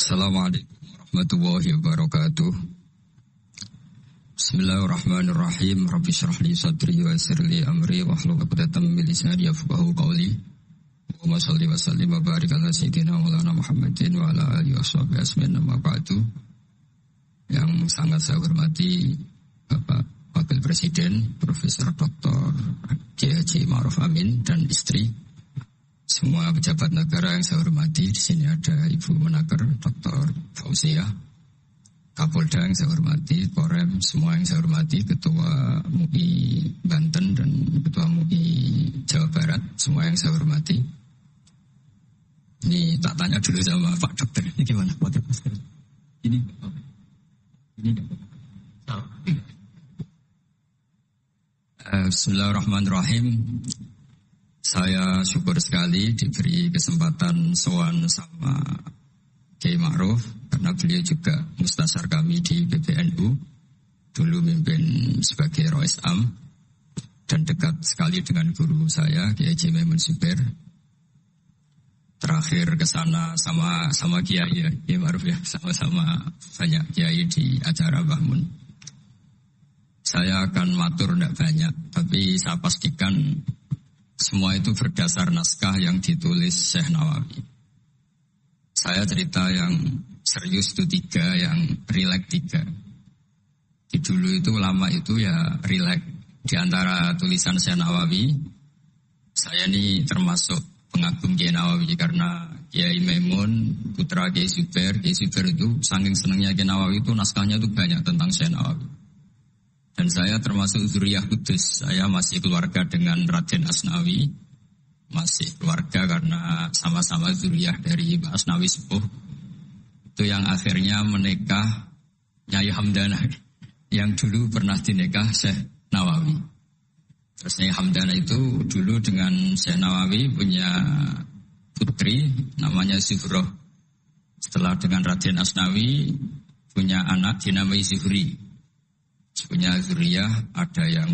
Assalamualaikum warahmatullahi wabarakatuh. Bismillahirrahmanirrahim. Rabbi shrah li sadri wa yassir li amri wahlul 'uqdatam min lisani yafqahu qawli. Allahumma shalli wa sallim wa barik ala sayyidina Maulana Muhammadin wa ala alihi washabihi asmin amma ba'du. Yang sangat saya hormati Bapak Wakil Presiden Profesor Dr. Haji Ma'ruf Amin dan istri, semua pejabat negara yang saya hormati. Di sini ada Ibu Menaker Dr. Fauzia, Kapolda yang saya hormati, Korem, semua yang saya hormati, Ketua MUI Banten dan Ketua MUI Jawa Barat, semua yang saya hormati. Ini tak tanya dulu sama Pak Dokter, ini gimana pakai masker? Ini Bismillahirrahmanirrahim. Saya syukur sekali diberi kesempatan sowan sama Kiai Ma'ruf, karena beliau juga mustasyar kami di PBNU, dulu mimpin sebagai Rois Am dan dekat sekali dengan guru saya Kiai Haji Maimun Zubair. Terakhir ke sana sama Kiai ya, Kiai Ma'ruf ya, sama-sama banyak Kiai di acara Bahmun. Saya akan matur tidak banyak, tapi saya pastikan semua itu berdasar naskah yang ditulis Syekh Nawawi. Saya cerita yang serius itu 3, yang rileks 3. Di dulu itu lama itu ya rileks. Di antara tulisan Syekh Nawawi, saya ini termasuk pengagum Kiai Nawawi karena Kiai Maimun, putra Kiai Zubair itu saking senangnya Kiai Nawawi itu naskahnya itu banyak tentang Syekh Nawawi. Dan saya termasuk zuriyah kudus. Saya masih keluarga dengan Raden Asnawi. Masih keluarga karena sama-sama zuriyah dari Mbak Asnawi Sepuh. Itu yang akhirnya menikah Nyai Hamdana, yang dulu pernah dinikah Syekh Nawawi. Terus Nyai Hamdana itu dulu dengan Syekh Nawawi punya putri namanya Zuhroh. Setelah dengan Raden Asnawi punya anak dinamai Zuhri. Punya zuriyah, ada yang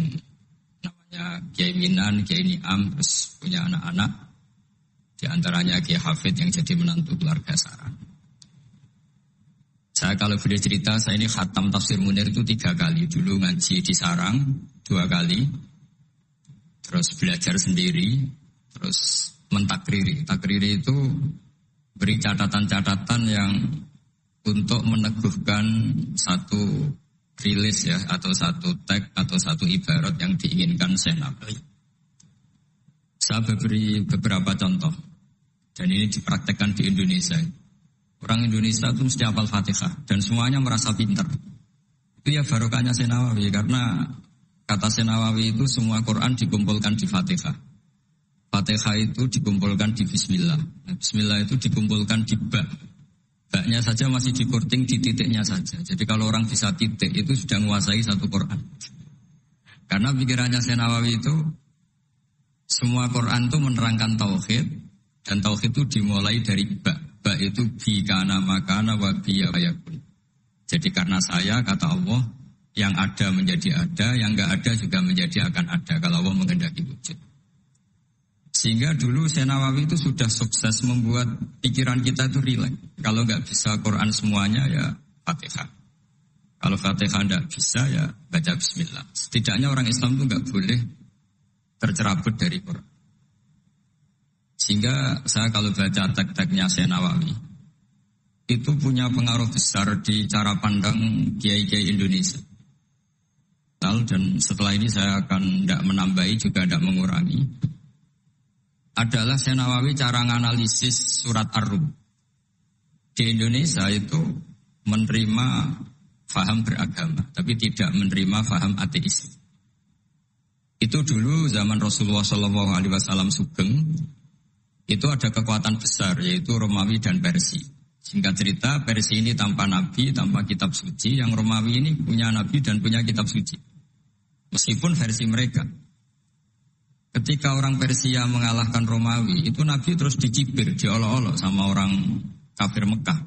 namanya Kiai Minan, Kiai Ni'am, terus punya anak-anak. Di antaranya Kiai Hafid yang jadi menantu keluarga Saran. Saya kalau boleh cerita, saya ini khatam Tafsir Munir itu 3 kali. Dulu ngaji di Sarang 2 kali. Terus belajar sendiri. Terus mentakriri. Takriri itu beri catatan-catatan yang untuk meneguhkan satu rilis ya, atau satu tag atau satu ibarat yang diinginkan Syekh Nawawi. Saya beri beberapa contoh dan ini dipraktekkan di Indonesia. Orang Indonesia itu mesti hafal Fatihah dan semuanya merasa pintar. Itu ya barokahnya Syekh Nawawi, karena kata Syekh Nawawi itu semua Quran dikumpulkan di Fatihah. Fatihah itu dikumpulkan di Bismillah. Bismillah itu dikumpulkan di Ba. Baknya saja masih dikorting di titiknya saja. Jadi kalau orang bisa titik itu sudah menguasai satu Quran. Karena pikirannya Syekh Nawawi itu semua Quran itu menerangkan tauhid, dan tauhid itu dimulai dari ba. Ba itu bi kana makana wa bi yakun. Jadi karena saya, kata Allah, yang ada menjadi ada, yang enggak ada juga menjadi akan ada kalau Allah menghendaki wujud. Sehingga dulu Syekh Nawawi itu sudah sukses membuat pikiran kita itu rileks. Kalau nggak bisa Quran semuanya ya Fatihah. Kalau Fatihah nggak bisa ya baca Bismillah. Setidaknya orang Islam itu nggak boleh tercerabut dari Quran. Sehingga saya kalau baca teks-teksnya Syekh Nawawi itu punya pengaruh besar di cara pandang kiai-kiai Indonesia. Dan setelah ini saya akan tidak menambahi juga tidak mengurangi. Adalah Syekh Nawawi cara menganalisis surat Ar-Rum. Di Indonesia itu menerima faham beragama, tapi tidak menerima faham ateis. Itu dulu zaman Rasulullah SAW sugeng, itu ada kekuatan besar, yaitu Romawi dan Persia. Singkat cerita, Persia ini tanpa nabi, tanpa kitab suci, yang Romawi ini punya nabi dan punya kitab suci. Meskipun versi mereka. Ketika orang Persia mengalahkan Romawi, itu Nabi terus dicibir, diolok-olok sama orang kafir Mekah.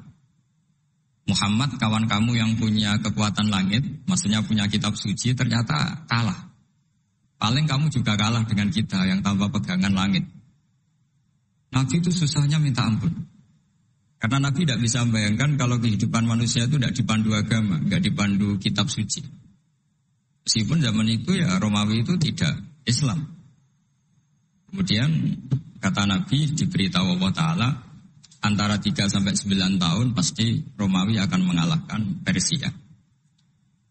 Muhammad, kawan kamu yang punya kekuatan langit, maksudnya punya kitab suci, ternyata kalah. Paling kamu juga kalah dengan kita yang tanpa pegangan langit. Nabi itu susahnya minta ampun. Karena Nabi tidak bisa membayangkan kalau kehidupan manusia itu tidak dipandu agama, tidak dipandu kitab suci. Meskipun zaman itu ya Romawi itu tidak Islam. Kemudian kata Nabi diberitahu Allah Ta'ala antara 3 sampai 9 tahun pasti Romawi akan mengalahkan Persia.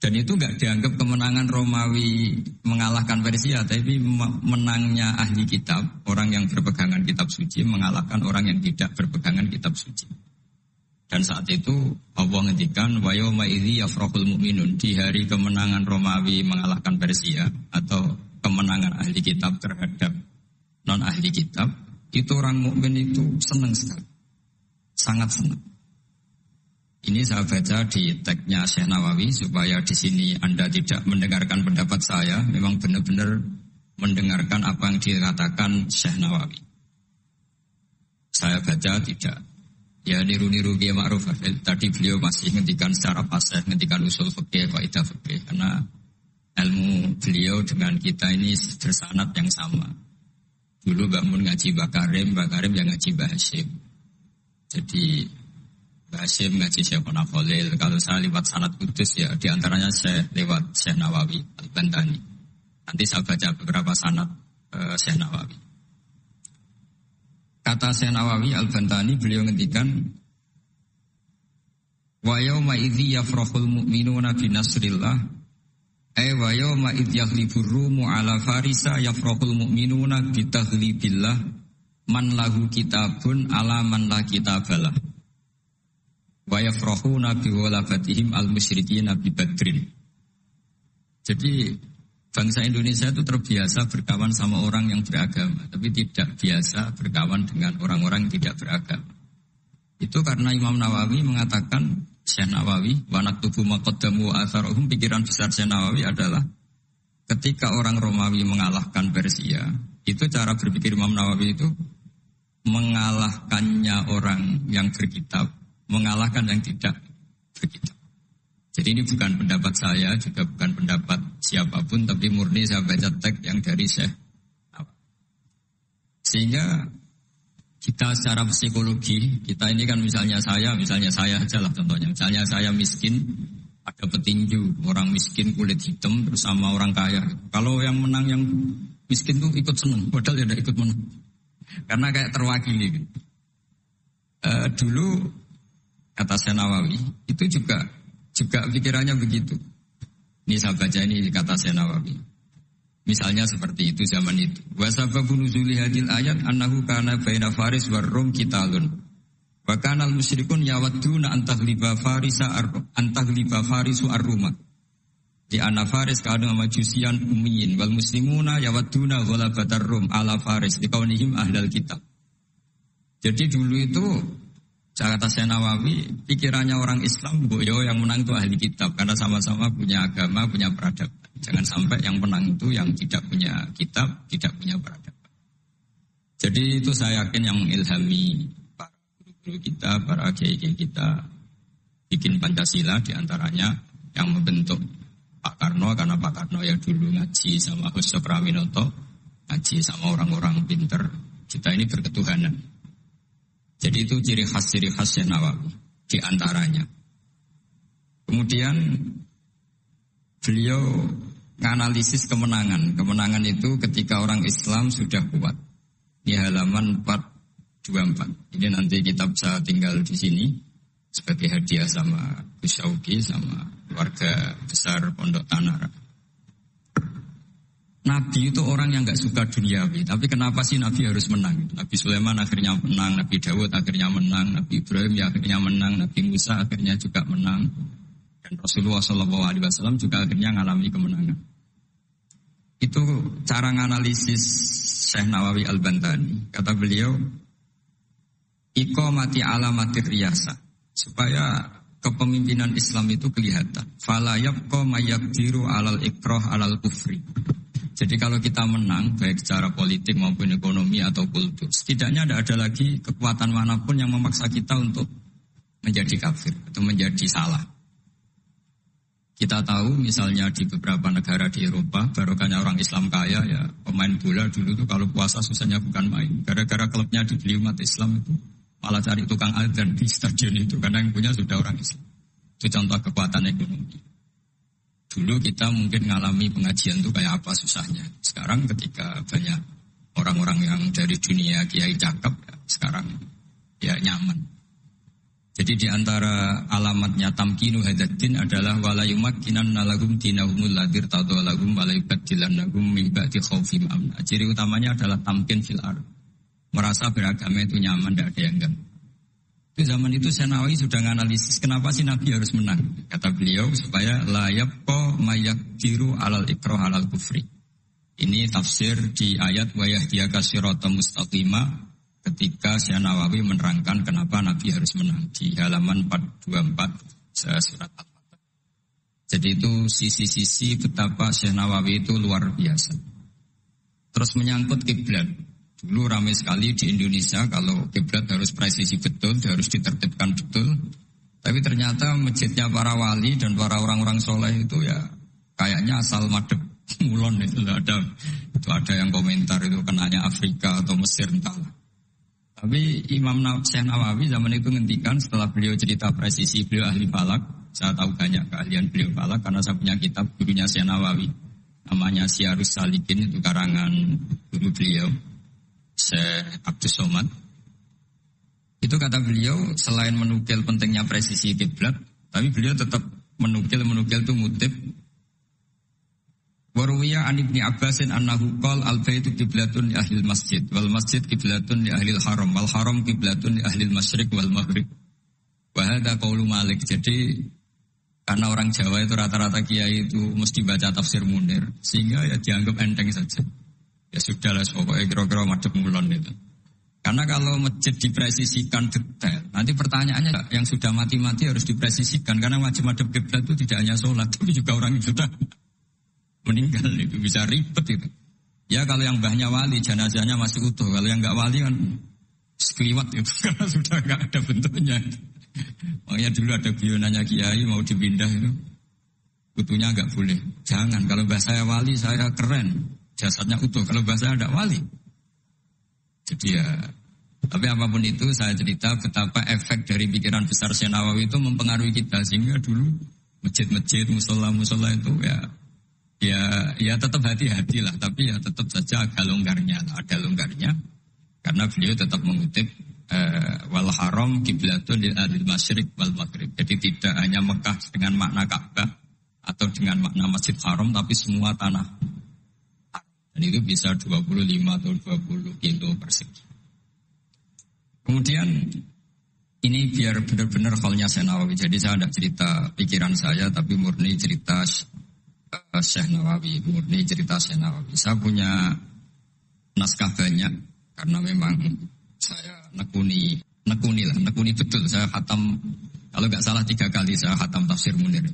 Dan itu nggak dianggap kemenangan Romawi mengalahkan Persia, tapi menangnya ahli kitab, orang yang berpegangan kitab suci mengalahkan orang yang tidak berpegangan kitab suci. Dan saat itu Allah ngendikan wa yauma idzi yafrahul mu'minun, di hari kemenangan Romawi mengalahkan Persia atau kemenangan ahli kitab terhadap non ahli kitab, itu orang mukmin itu senang sekali, sangat senang. Ini saya baca di tagnya Syekh Nawawi supaya di sini Anda tidak mendengarkan pendapat saya, memang benar-benar mendengarkan apa yang dikatakan Syekh Nawawi. Saya baca tidak, ya niru-niru Kiai Ma'ruf. Tadi beliau masih ngendikan secara fasih, ngendikan usul fikih, kaidah fikih, karena ilmu beliau dengan kita ini bersanad yang sama. Dulu Mbak Mun ngaji Mbak Karim yang ngaji Mbak Hashim. Jadi Mbak Hashim ngaji Syekh Khalil. Kalau saya lewat sanad kudus ya diantaranya saya lewat Syekh Nawawi Al-Bantani. Nanti saya baca beberapa sanad Syekh Nawawi. Kata Syekh Nawawi Al-Bantani beliau ngendikan wa yauma idzi yafrahul mu'minuna bi nasrillah wa yauma idzi yaghlibur rumu ala farisa yafrahul mu'minuna bi taghlibillah man lahu kitabun ala man la kitabalah wa yafrahuna bi walafatihim al-musyrikina bi badrin. Jadi bangsa Indonesia itu terbiasa berkawan sama orang yang beragama, tapi tidak biasa berkawan dengan orang-orang yang tidak beragama. Itu karena Imam Nawawi mengatakan, Syekh Nawawi, wa naktubu maqaddamu wa atharuhum, pikiran besar Syekh Nawawi adalah ketika orang Romawi mengalahkan Persia, itu cara berpikir Imam Nawawi itu mengalahkannya orang yang berkitab, mengalahkan yang tidak berkitab. Jadi ini bukan pendapat saya, juga bukan pendapat siapapun, tapi murni saya baca teks yang dari Syekh. Sehingga kita secara psikologi, kita ini kan misalnya saya aja lah contohnya. Misalnya saya miskin, ada petinju, orang miskin kulit hitam terus sama orang kaya. Kalau yang menang yang miskin tuh ikut seneng, padahal ya tidak ikut menang. Karena kayak terwakili. Dulu kata Syekh Nawawi, itu juga pikirannya begitu. Ini saya baca ini kata Syekh Nawawi. Misalnya seperti itu zaman itu. Wa sababu nuzuli hadil ayat annahu kana baina Faris war Rum qitalun. Wa kana al-musyrikun yawadduna antaghliba Farisu ar-Ruma. Di anna Faris kana majusian ummiyin wal muslimuna yawadduna ghalabatar Rum ala Faris liqaunihim ahlal kitab. Jadi dulu itu kata Syekh Nawawi, pikirannya orang Islam, boyo yang menang itu ahli kitab, karena sama-sama punya agama, punya peradaban. Jangan sampai yang menang itu yang tidak punya kitab, tidak punya peradaban. Jadi itu saya yakin yang mengilhami para guru-guru kita, para kiai-kiai kita, bikin Pancasila diantaranya yang membentuk Pak Karno, karena Pak Karno yang dulu ngaji sama Hussein Praminoto, ngaji sama orang-orang pinter. Kita ini berketuhanan. Jadi itu ciri khas Syekh Nawawi di antaranya. Kemudian beliau menganalisis kemenangan. Kemenangan itu ketika orang Islam sudah kuat. Di halaman 424. Ini nanti kita bisa tinggal di sini sebagai hadiah sama Gus Syauki sama keluarga besar Pondok Tanara. Nabi itu orang yang gak suka duniawi, tapi kenapa sih Nabi harus menang? Nabi Sulaiman akhirnya menang, Nabi Dawud akhirnya menang, Nabi Ibrahim ya akhirnya menang, Nabi Musa akhirnya juga menang, dan Rasulullah SAW juga akhirnya mengalami kemenangan. Itu cara menganalisis Syekh Nawawi Al-Bantani. Kata beliau, iqamati alamatir riyasa, supaya kepemimpinan Islam itu kelihatan. Fala yabqa mayyaqdiru alal ikrah alal kufri. Jadi kalau kita menang, baik secara politik maupun ekonomi atau kultur, setidaknya tidak ada lagi kekuatan manapun yang memaksa kita untuk menjadi kafir atau menjadi salah. Kita tahu misalnya di beberapa negara di Eropa, barokahnya orang Islam kaya, ya pemain bola dulu tuh kalau puasa susahnya bukan main. Gara-gara klubnya dibeli umat Islam itu malah cari tukang adzan di stadion itu karena yang punya sudah orang Islam. Itu contoh kekuatan ekonomi. Dulu kita mungkin ngalami pengajian itu kayak apa susahnya. Sekarang ketika banyak orang-orang yang dari dunia kiai cakep, ya, sekarang ya nyaman. Jadi di antara alamatnya tamkinu hadatin adalah wala yumakkinanna lahum dinahumul ladzi irtadha lahum wa la yubaddilannahum min ba'di khaufihim amna. Ciri utamanya adalah tamkin fil ardh. Merasa beragama itu nyaman, tidak ada yang ganggu. Itu zaman itu Senawi sudah menganalisis kenapa sih Nabi harus menang. Kata beliau supaya la yabqa mayaqdiru alal ikrah alal kufri. Ini tafsir di ayat wa yahdiyaka siratan mustaqima. Ketika Syekh Nawawi menerangkan kenapa Nabi harus menang di halaman 424 surat Al-Fatah. Jadi itu sisi-sisi betapa Syekh Nawawi itu luar biasa. Terus menyangkut kiblat. Dulu ramai sekali di Indonesia kalau kiblat harus presisi betul, harus ditertibkan betul. Tapi ternyata masjidnya para wali dan para orang-orang soleh itu ya kayaknya asal madep mulon itu ada yang komentar itu kenanya Afrika atau Mesir entahlah. Tapi Imam Syekh Nawawi zaman itu ngendikan setelah beliau cerita presisi beliau ahli falak. Saya tahu banyak keahlian beliau falak karena saya punya kitab gurunya Syekh Nawawi. Namanya Syarus Salikin, itu karangan guru beliau Syekh Abdus Somad. Itu kata beliau selain menukil pentingnya presisi kiblat, tapi beliau tetap menukil itu ngutip Waruwiya an Ibni Abbasin annahu qol al-baitu qiblatun li ahlil masjid wal masjid qiblatun li ahlil haram wal haram qiblatun li ahlil masyriq wal maghrib. Wa hadza qaulu Malik. Jadi karena orang Jawa itu rata-rata kiai itu mesti baca tafsir Munir sehingga ya dianggap enteng saja. Ya sudahlah pokoknya kira-kira madhep mulon itu. Karena kalau masjid dipresisikan detail, nanti pertanyaannya yang sudah mati-mati harus dipresisikan karena wajib madhep kiblat itu tidak hanya sholat, tapi juga orang yang sudah meninggal itu bisa ribet itu. Ya kalau yang mbahnya wali, jenazahnya masih utuh. Kalau yang enggak wali kan sekliwat itu karena sudah enggak ada bentuknya. Makanya dulu ada guyonannya kiai mau dipindah itu, utuhnya enggak boleh. Jangan, kalau mbah saya wali saya keren, jasadnya utuh. Kalau mbah saya enggak wali. Jadi ya, tapi apapun itu saya cerita betapa efek dari pikiran besar Syekh Nawawi itu mempengaruhi kita sehingga dulu masjid-masjid, musola-musola itu ya tetap hati-hati lah, tapi ya tetap saja ada longgarnya karena beliau tetap mengutip wal haram qiblatun lil ahlil masyriq wal maghrib. Jadi tidak hanya Mekah dengan makna Ka'bah atau dengan makna Masjid Haram, tapi semua tanah. Dan itu bisa 25 atau 20 kilo persegi. Kemudian ini biar benar-benar halnya Syekh Nawawi. Jadi saya tidak cerita pikiran saya, tapi murni cerita Syekh Nawawi, murni cerita Syekh Nawawi. Saya punya naskah banyak karena memang saya nekuni betul. Saya khatam, kalau nggak salah 3 kali saya khatam tafsir Munir.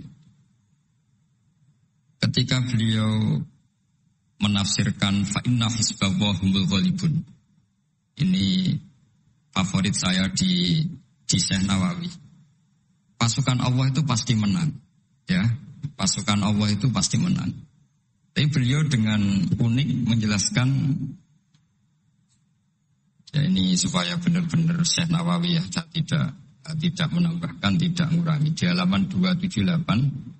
Ketika beliau menafsirkan fa inna hizballahi humul ghalibun. Ini favorit saya di Syekh Nawawi. Pasukan Allah itu pasti menang, ya. Pasukan Allah itu pasti menang. Tapi beliau dengan unik menjelaskan, ya ini supaya benar-benar Syekh Nawawi ya, tidak menambahkan, tidak mengurangi. Di halaman 278.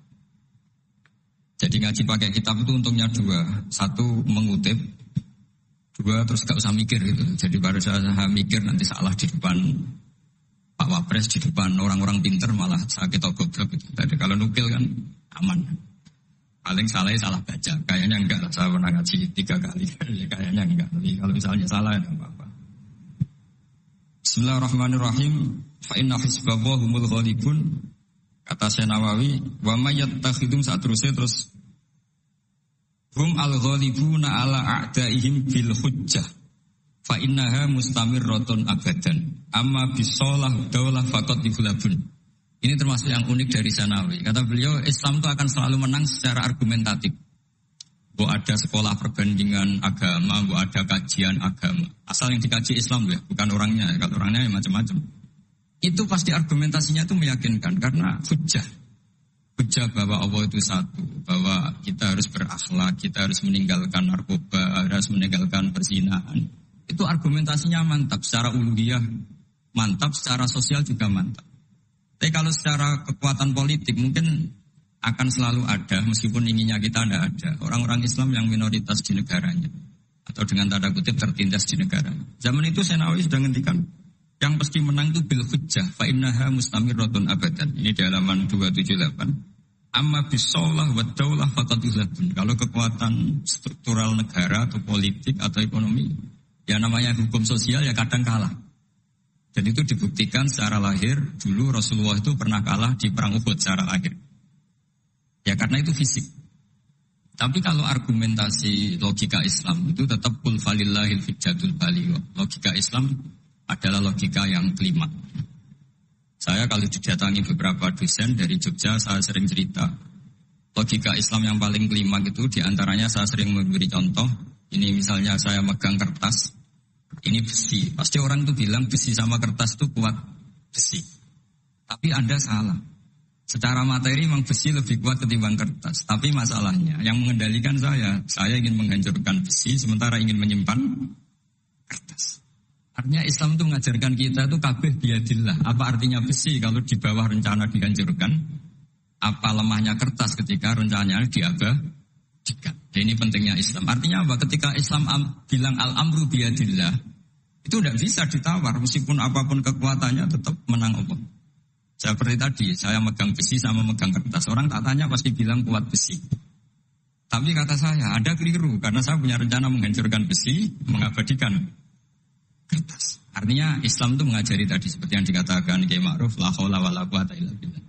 Jadi ngaji pakai kitab itu untungnya 2. 1 mengutip, 2 terus gak usah mikir gitu. Jadi baru saya mikir nanti salah di depan Pak Wapres, di depan orang-orang pinter malah sakit atau goblok gitu. Jadi kalau nukil kan aman. Paling salah baca. Kayaknya enggak lah, saya pernah ngaji 3 kali. Kayaknya enggak. Tapi kalau misalnya salah ya enggak apa-apa. Bismillahirrahmanirrahim. Fa inna hizballahi humul ghalibun. Kata Syekh Nawawi, wa may yattakhidum satrusnya terus hum al-ghalibuna ala a'daihim bil hujjah fa innaha mustamirratun abadan amma bisolah daulah faqad dihulabun. Ini termasuk yang unik dari Syekh Nawawi. Kata beliau, Islam itu akan selalu menang secara argumentatif. Bahwa ada sekolah perbandingan agama, bahwa ada kajian agama. Asal yang dikaji Islam ya, bukan orangnya. Kalau orangnya ya macam-macam. Itu pasti argumentasinya itu meyakinkan karena hujjah bahwa Allah itu satu, bahwa kita harus berakhlak, kita harus meninggalkan narkoba, harus meninggalkan perzinahan. Itu argumentasinya mantap secara uluhiyah. mantap, secara sosial juga mantap. Tapi kalau secara kekuatan politik mungkin akan selalu ada, meskipun inginnya kita tidak ada. Orang-orang Islam yang minoritas di negaranya. Atau dengan tanda kutip tertindas di negaranya. Zaman itu Senawi sudah ngendikan, yang pasti menang itu bil hujjah. Fa innaha mustamirratun abadan. Ini di halaman 278. Amma bisolah wa daulah faqad ihlatun. Kalau kekuatan struktural negara atau politik atau ekonomi, ya namanya hukum sosial ya kadang kalah. Dan itu dibuktikan secara lahir. Dulu Rasulullah itu pernah kalah di perang Uhud secara lahir. Ya karena itu fisik. Tapi kalau argumentasi logika Islam itu tetap kul falillahil hujjatul baligh. Logika Islam adalah logika yang kelima. Saya kalau didatangi beberapa dosen dari Jogja, saya sering cerita. Logika Islam yang paling kelima itu diantaranya saya sering memberi contoh. Ini misalnya saya megang kertas. Ini besi. Pasti orang itu bilang besi sama kertas itu kuat besi. Tapi Anda salah. Secara materi memang besi lebih kuat ketimbang kertas. Tapi masalahnya yang mengendalikan saya ingin menghancurkan besi sementara ingin menyimpan kertas. Artinya Islam itu mengajarkan kita itu kabeh biadillah. Apa artinya besi kalau di bawah rencana dihancurkan? Apa lemahnya kertas ketika rencananya diabadikan? Ini pentingnya Islam. Artinya apa? Ketika Islam bilang al-amru biadillah, itu tidak bisa ditawar. Meskipun apapun kekuatannya tetap menang Allah. Seperti tadi, saya megang besi sama megang kertas. Orang tak tanya pasti bilang kuat besi. Tapi kata saya, Anda keliru. Karena saya punya rencana menghancurkan besi, mengabadikan kertas. Artinya Islam itu mengajari tadi seperti yang dikatakan Kiai Ma'ruf, la haula wala quwata illa billah.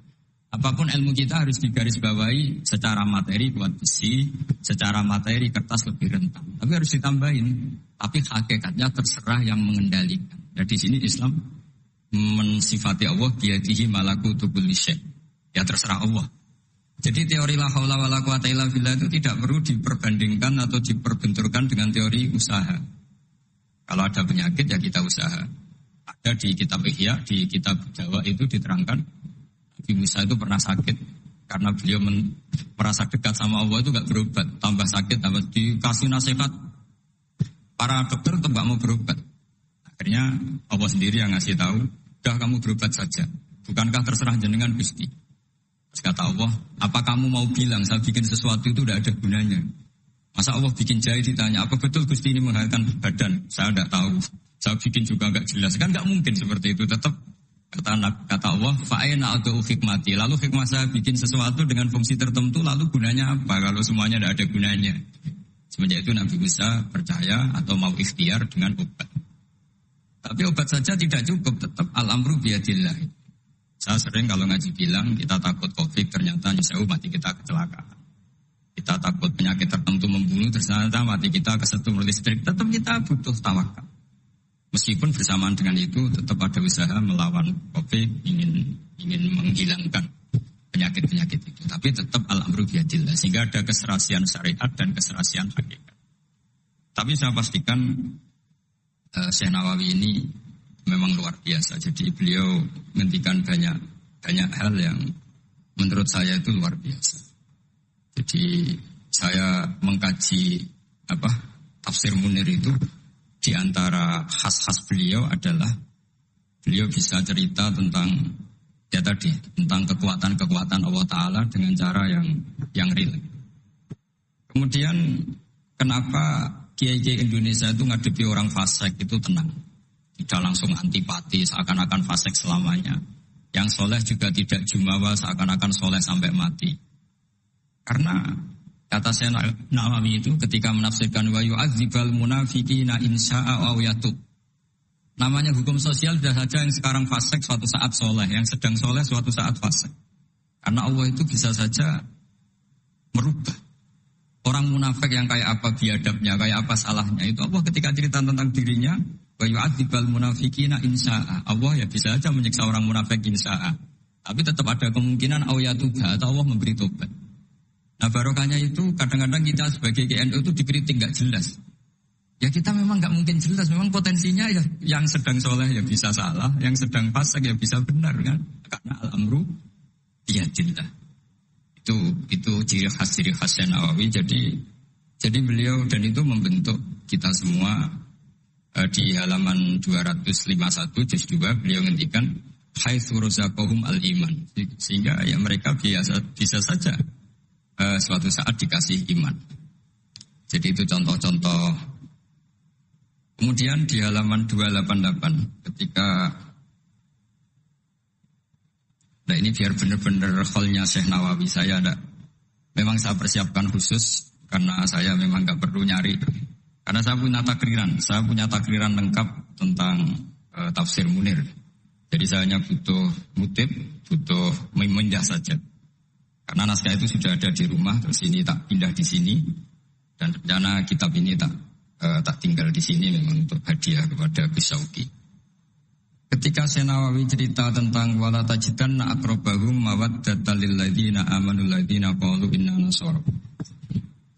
Apapun ilmu kita harus digarisbawahi secara materi kuat besi, secara materi kertas lebih rentan. Tapi harus ditambahin. Tapi hakikatnya terserah yang mengendalikan. Dan di sini Islam mensifati Allah biyadihi malakutu kulli syai'. Ya terserah Allah. Jadi teori la haula wala quwata illa billah itu tidak perlu diperbandingkan atau diperbenturkan dengan teori usaha. Kalau ada penyakit ya kita usaha. Ada di kitab Ihya, di kitab Jawa itu diterangkan Nabi Musa itu pernah sakit karena beliau merasa dekat sama Allah itu gak berobat, tambah sakit, tambah dikasih nasihat. Para dokter tetap gak mau berobat. Akhirnya Allah sendiri yang ngasih tahu, udah kamu berobat saja. Bukankah terserah jenengan Gusti? Terus kata Allah, apa kamu mau bilang saya bikin sesuatu itu udah ada gunanya? Masa Allah bikin jahit ditanya, apa betul Gusti ini menghalalkan badan? Saya tidak tahu. Saya bikin juga gak jelas. Kan gak mungkin seperti itu. Tetap kata Allah, fa'aina adu hikmati. Lalu hikmah saya bikin sesuatu dengan fungsi tertentu, lalu gunanya apa? Kalau semuanya tidak ada gunanya. Semenjak itu Nabi Musa percaya atau mau ikhtiar dengan obat. Tapi obat saja tidak cukup, tetap al-amru biyadillah. Saya sering kalau ngaji bilang, kita takut COVID, ternyata nyesel mati kita kecelakaan. Kita takut penyakit tertentu membunuh, ternyata mati kita kesetrum listrik. Tetap kita butuh tawakal. Meskipun bersamaan dengan itu tetap ada usaha melawan COVID, ingin menghilangkan penyakit-penyakit itu. Tapi tetap al-amru biyadillah. Sehingga ada keserasian syariat dan keserasian hakikat. Tapi saya pastikan Syekh Nawawi ini memang luar biasa. Jadi beliau menghentikan banyak hal yang menurut saya itu luar biasa. Jadi saya mengkaji tafsir Munir itu. Di antara khas-khas beliau adalah beliau bisa cerita tentang tentang kekuatan-kekuatan Allah Ta'ala dengan cara yang real. Kemudian kenapa kiai-kiai Indonesia itu ngadepi orang fasik itu tenang, tidak langsung antipati seakan-akan fasik selamanya. Yang soleh juga tidak jumawa seakan-akan soleh sampai mati. Karena kata saya Nawawi itu ketika menafsirkan wa yu'adzibal munafiqina insya'a aw yatub. Namanya hukum sosial sudah saja yang sekarang fasik suatu saat soleh, yang sedang soleh suatu saat fasik. Karena Allah itu bisa saja merubah. Orang munafik yang kayak apa biadabnya, kayak apa salahnya, itu Allah ketika cerita tentang dirinya wa yu'adzibal munafiqina insya'a. Allah ya bisa saja menyiksa orang munafik insya'a. Tapi tetap ada kemungkinan aw yatub atau Allah memberi tobat. Nah barokahnya itu kadang-kadang kita sebagai GNU itu dikritik gak jelas. Ya kita memang gak mungkin jelas, memang potensinya ya yang sedang soleh ya bisa salah, yang sedang fasik ya bisa benar kan. Karena al-amru biyadillah. Itu ciri khas Nawawi. Jadi beliau dan itu membentuk kita semua di halaman 251 juz 2 beliau ngendikan haitsu razaqahum al-iman, sehingga ya mereka bisa saja suatu saat dikasih iman. Jadi itu contoh-contoh. Kemudian di halaman 288 ketika nah ini biar benar-benar kholnya Syekh Nawawi, memang saya persiapkan khusus karena saya memang nggak perlu nyari. Karena saya punya takriran lengkap tentang tafsir Munir. Jadi saya hanya butuh mutib, butuh memindah saja. Karena naskah itu sudah ada di rumah, terus ini tak pindah di sini, dan rencana kitab ini tak tinggal di sini memang untuk hadiah kepada Gus Syauqi. Ketika Syekh Nawawi cerita tentang wala tajidanna aqrabahum mawaddatan lil ladzina amanu ladzina qalu inna nasara.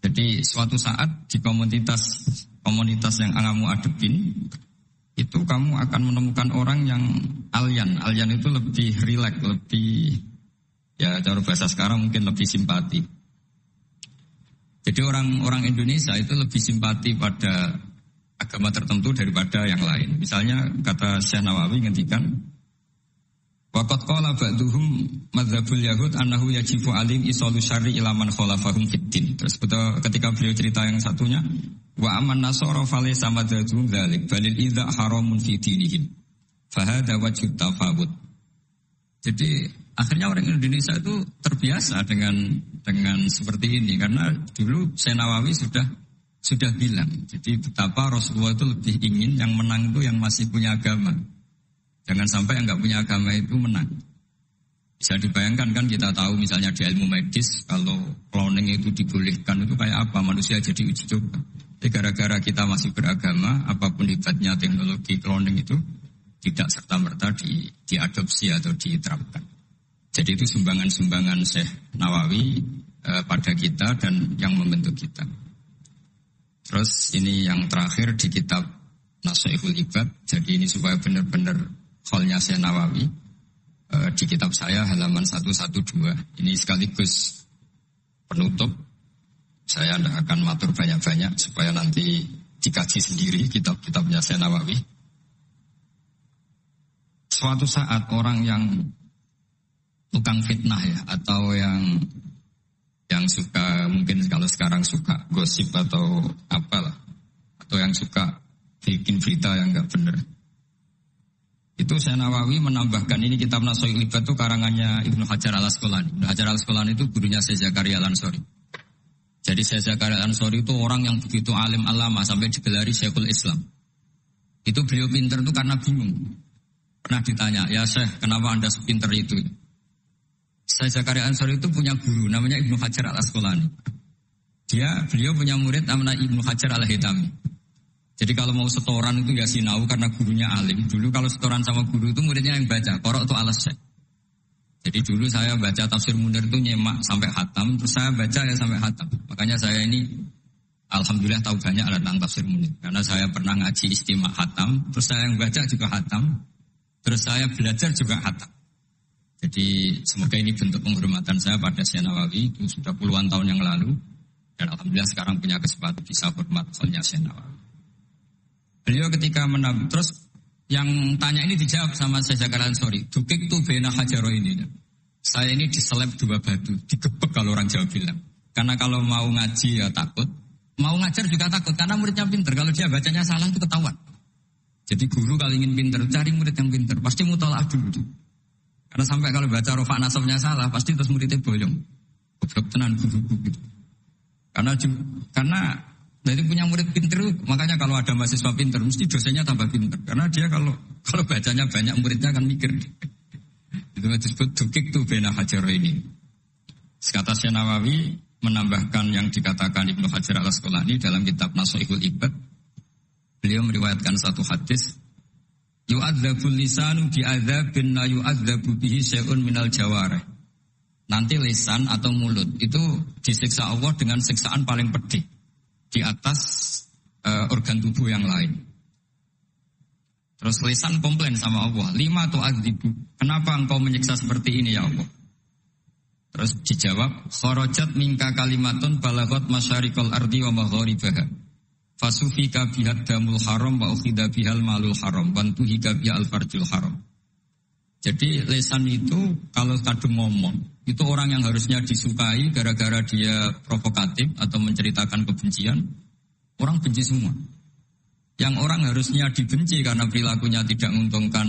Jadi suatu saat di komunitas yang kamu adepin, itu kamu akan menemukan orang yang alyan. Alyan itu lebih rileks, lebih, ya cara bahasa sekarang mungkin lebih simpati. Jadi orang Indonesia itu lebih simpati pada agama tertentu daripada yang lain. Misalnya kata Syekh Nawawi ngendikan, waqad qala ba'duhum madzhabul yahud annahu yajibu alim isalu syarri ila man khalafahum fiddin. Terus ketika beliau cerita yang satunya, wa aman nasara falaysa madzhabun dzalik balil idza haramun fi dinihim. Fa hadza wajhu tafawut. Jadi akhirnya orang Indonesia itu terbiasa dengan seperti ini karena dulu Syekh Nawawi sudah bilang. Jadi betapa Rasulullah itu lebih ingin yang menang itu yang masih punya agama. Jangan sampai yang nggak punya agama itu menang. Bisa dibayangkan kan, kita tahu misalnya di ilmu medis kalau cloning itu dibolehkan itu kayak apa, manusia jadi uji coba. Jadi gara-gara kita masih beragama, apapun hebatnya teknologi cloning itu tidak serta-merta diadopsi atau diterapkan. Jadi itu sumbangan-sumbangan Syekh Nawawi pada kita dan yang membentuk kita. Terus ini yang terakhir di kitab Nashihul Ibad. Jadi ini supaya benar-benar kholnya Syekh Nawawi di kitab saya halaman 112. Ini sekaligus penutup. Saya tidak akan matur banyak-banyak supaya nanti dikaji sendiri kitab-kitabnya Syekh Nawawi. Suatu saat orang yang tukang fitnah ya, atau yang suka, mungkin kalau sekarang suka gosip atau apalah, atau yang suka bikin berita yang enggak benar. Itu Syekh Nawawi menambahkan, ini kitab Nashihul Ibad itu karangannya Ibnu Hajar al-Asqalani. Ibnu Hajar al-Asqalani itu gurunya Syekh Zakaria al-Ansori. Jadi Syekh Zakaria al-Ansori itu orang yang begitu alim alama sampai digelari Syekhul Islam. Itu beliau pinter itu karena bingung. Pernah ditanya, ya Syekh, kenapa Anda sepinter itu? Syekh Zakaria al-Ansori itu punya guru namanya Ibnu Hajar al-Asqalani. Beliau punya murid namanya Ibnu Hajar al-Hitami. Jadi kalau mau setoran itu ya sinau karena gurunya alim. Dulu kalau setoran sama guru itu muridnya yang baca, korok itu alas Syekh. Jadi dulu saya baca tafsir Munir itu nyemak sampai khatam, terus saya baca ya sampai khatam. Makanya saya ini alhamdulillah tahu banyak tentang tafsir Munir. Karena saya pernah ngaji istimak khatam, terus saya yang baca juga khatam, terus saya belajar juga khatam. Jadi semoga ini bentuk penghormatan saya pada Syekh Nawawi, itu sudah puluhan tahun yang lalu. Dan alhamdulillah sekarang punya kesempatan bisa hormat soalnya Syekh Nawawi. Beliau ketika terus yang tanya ini dijawab sama Syekh Zakaria al-Ansori. Dukik tu bena hajaro ini. Saya ini diseleb 2 batu, digebek kalau orang Jawa bilang. Karena kalau mau ngaji ya takut, mau ngajar juga takut karena muridnya pinter. Kalau dia bacanya salah itu ketahuan. Jadi guru kalau ingin pinter cari murid yang pinter, pasti mutalaah dulu. Karena sampai kalau baca rofa nasabnya salah, pasti terus muridnya boyong. Goblok tenan guru-guru gitu. Karena dari punya murid pinter, makanya kalau ada mahasiswa pinter, mesti dosennya tambah pinter. Karena dia kalau bacanya banyak, muridnya akan mikir. Itu disebut dukik tu bena hajaro ini. Kata Syekh Nawawi menambahkan yang dikatakan Ibnu Hajar al-Asqalani dalam kitab Nashihul Ibad. Beliau meriwayatkan satu hadis, yu'adzabul lisanu bi'adzabin la yu'adzabu bihi syai'un minal jawarih. Nanti lisan atau mulut itu disiksa Allah dengan siksaan paling pedih di atas organ tubuh yang lain. Terus lisan komplain sama Allah, lima tu'adzibu, kenapa engkau menyiksa seperti ini ya Allah? Terus dijawab, kharajat minka kalimatun balagot masyariqal ardi wa magharibaha. Fasufika bihad damul haram wa ukhidha bihal malul haram wa tuhika bihal farjul haram. Jadi lesan itu kalau kadung ngomong, itu orang yang harusnya disukai gara-gara dia provokatif atau menceritakan kebencian, orang benci semua. Yang orang harusnya dibenci karena perilakunya tidak menguntungkan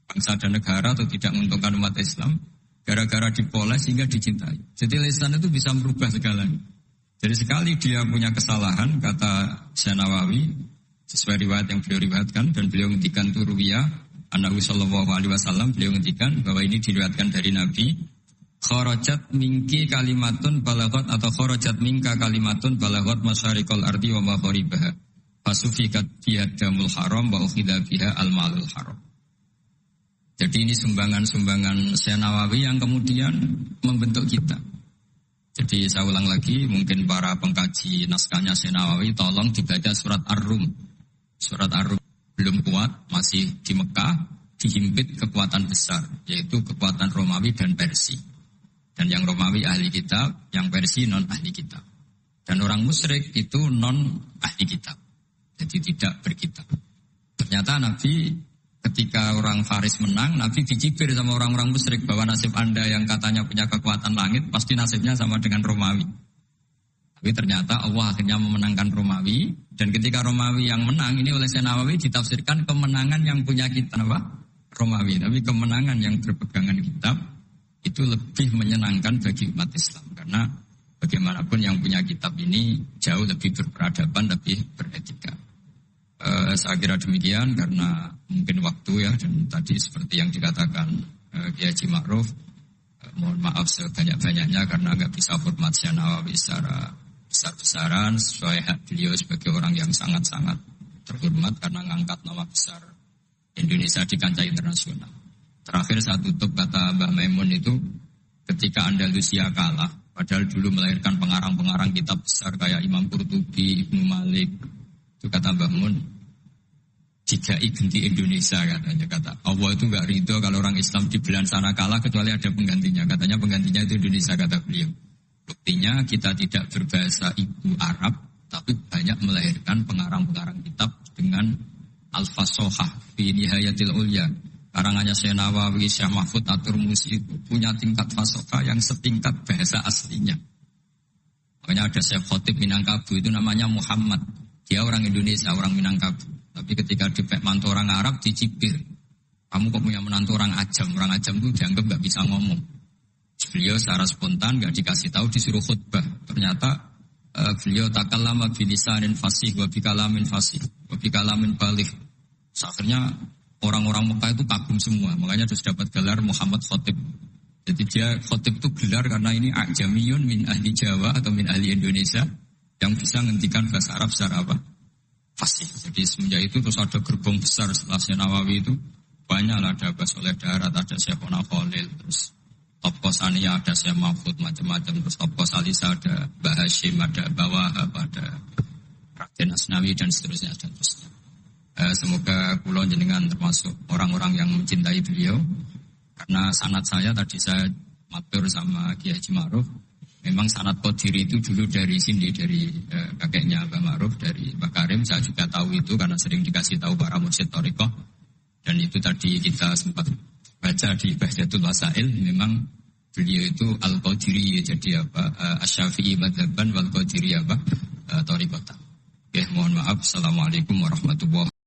bangsa dan negara atau tidak menguntungkan umat Islam, gara-gara dipoles sehingga dicintai. Jadi lesan itu bisa merubah segalanya. Jadi sekali dia punya kesalahan, kata Syekh Nawawi, sesuai riwayat yang beliau riwayatkan, dan beliau ngendikan itu ruwiyah, An-Nabi sallallahu alaihi wasallam, beliau ngendikan bahwa ini diriwayatkan dari Nabi, kharajat minki kalimatun balagot atau kharajat minka kalimatun balagot masyariqal ardi wa magharibaha. Fasufikat biha damul haram wa ukhidha biha al-malul haram. Jadi ini sumbangan-sumbangan Syekh Nawawi yang kemudian membentuk kita. Jadi saya ulang lagi, mungkin para pengkaji naskahnya Syekh Nawawi tolong dibaca surat Ar-Rum. Surat Ar-Rum belum kuat, masih di Mekah, dihimpit kekuatan besar, yaitu kekuatan Romawi dan Persia. Dan yang Romawi ahli kitab, yang Persia non ahli kitab. Dan orang musyrik itu non ahli kitab, jadi tidak berkitab. Ternyata Nabi ketika orang Faris menang, Nabi dicibir sama orang-orang musyrik bahwa nasib Anda yang katanya punya kekuatan langit, pasti nasibnya sama dengan Romawi. Tapi ternyata Allah akhirnya memenangkan Romawi, dan ketika Romawi yang menang, ini oleh Syekh Nawawi ditafsirkan kemenangan yang punya kita, apa? Romawi. Tapi kemenangan yang berpegangan kitab itu lebih menyenangkan bagi umat Islam, karena bagaimanapun yang punya kitab ini jauh lebih berperadaban, lebih beretika. Saya kira demikian karena mungkin waktu ya, dan tadi seperti yang dikatakan Kiai Haji Ma'ruf, mohon maaf sebanyak-banyaknya karena nggak bisa hormat Syekh Nawawi secara besar-besaran sesuai hak beliau sebagai orang yang sangat-sangat terhormat karena ngangkat nama besar Indonesia di kancah internasional. Terakhir saya tutup kata Mbah Maimun itu, ketika Andalusia kalah, padahal dulu melahirkan pengarang-pengarang kitab besar kayak Imam Qurtubi, Ibnu Malik, itu kata Mbah Mun, jika ganti Indonesia katanya, kata Allah itu nggak ridho kalau orang Islam di belahan sana kalah kecuali ada penggantinya. Katanya penggantinya itu Indonesia, kata beliau. Buktinya kita tidak berbahasa ibu Arab, tapi banyak melahirkan pengarang-pengarang kitab dengan al-fasohah fi nihayatil ulya. Karangannya Syekh Nawawi, Syekh Mahfud At-Turmusi itu punya tingkat fasohah yang setingkat bahasa aslinya. Makanya ada Syekh Khotib Minangkabau itu namanya Muhammad. Dia orang Indonesia, orang Minangkabau. Tapi ketika dipek mantu orang Arab dicibir. Kamu kok punya menantu orang Ajam? Orang Ajam itu dianggap gak bisa ngomong. Beliau secara spontan gak dikasih tahu, disuruh khutbah. Ternyata beliau takallama bilisanin fasih wa bikalamin fasih wa bikalamin baligh. Akhirnya orang-orang Mekah itu kagum semua. Makanya terus dapat gelar Muhammad Khotib. Jadi dia khotib itu gelar karena ini ajamiyun min ahli Jawa atau min ahli Indonesia yang bisa ngendikan bahasa Arab secara apa? Fasih. Jadi semenjak itu terus ada gerbong besar setelah Syekh Nawawi itu banyak lah, ada Abbas Soleh Darat, ada Syekh Ona Khalil, terus Top Kosania ada Syekh Mahfud, macam-macam, terus Top Kosalisa ada Mbah Hashim, ada Mbah Wahab, ada Raden Asnawi dan seterusnya dan seterusnya. Semoga kula jenengan termasuk orang-orang yang mencintai beliau, karena sanad saya tadi saya matur sama Kiai Haji Ma'ruf, memang sanad Qadiri itu dulu dari sini, dari kakeknya Mbah Ma'ruf, dari Mbah Karim. Saya juga tahu itu karena sering dikasih tahu para mursyid thariqah. Dan itu tadi kita sempat baca di Bahjatul Wasail, memang beliau itu Al-Qadiri, jadi apa, Asy-Syafi'i madzhaban wal Qadiri apa, thariqatan. Mohon maaf. Assalamualaikum warahmatullahi wabarakatuh.